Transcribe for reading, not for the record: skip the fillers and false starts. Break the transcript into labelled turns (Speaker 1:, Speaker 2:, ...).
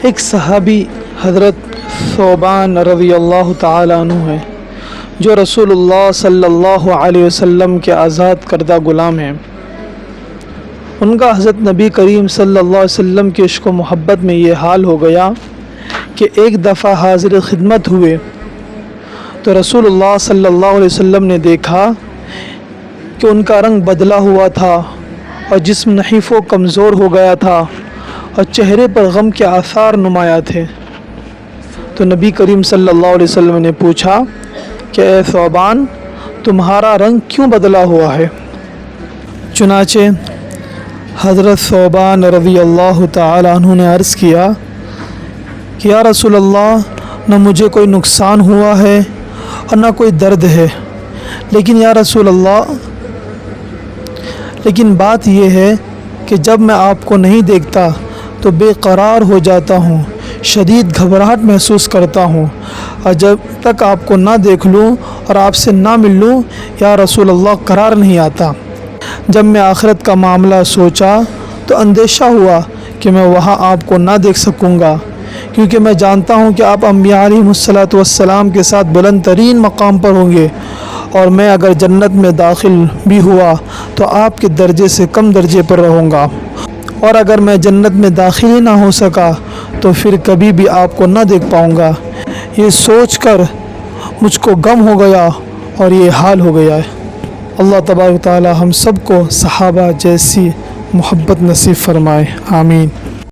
Speaker 1: ایک صحابی حضرت ثوبان رضی اللہ تعالیٰ عنہ ہے جو رسول اللہ صلی اللہ علیہ وسلم کے آزاد کردہ غلام ہیں۔ ان کا حضرت نبی کریم صلی اللہ علیہ وسلم کے عشق و محبت میں یہ حال ہو گیا کہ ایک دفعہ حاضر خدمت ہوئے تو رسول اللہ صلی اللہ علیہ وسلم نے دیکھا کہ ان کا رنگ بدلا ہوا تھا اور جسم نحیف و کمزور ہو گیا تھا اور چہرے پر غم کے آثار نمایاں تھے۔ تو نبی کریم صلی اللہ علیہ وسلم نے پوچھا کہ اے ثوبان، تمہارا رنگ کیوں بدلا ہوا ہے؟ چنانچہ حضرت ثوبان رضی اللہ تعالی عنہ نے عرض کیا کہ یا رسول اللہ، نہ مجھے کوئی نقصان ہوا ہے اور نہ کوئی درد ہے، لیکن یا رسول اللہ، لیکن بات یہ ہے کہ جب میں آپ کو نہیں دیکھتا تو بے قرار ہو جاتا ہوں، شدید گھبراہٹ محسوس کرتا ہوں، اور جب تک آپ کو نہ دیکھ لوں اور آپ سے نہ مل لوں یا رسول اللہ قرار نہیں آتا۔ جب میں آخرت کا معاملہ سوچا تو اندیشہ ہوا کہ میں وہاں آپ کو نہ دیکھ سکوں گا، کیونکہ میں جانتا ہوں کہ آپ انبیاء علیہم الصلاۃ والسلام کے ساتھ بلند ترین مقام پر ہوں گے، اور میں اگر جنت میں داخل بھی ہوا تو آپ کے درجے سے کم درجے پر رہوں گا، اور اگر میں جنت میں داخل ہی نہ ہو سکا تو پھر کبھی بھی آپ کو نہ دیکھ پاؤں گا۔ یہ سوچ کر مجھ کو غم ہو گیا اور یہ حال ہو گیا ہے۔ اللہ تبارک و تعالی ہم سب کو صحابہ جیسی محبت نصیب فرمائے، آمین۔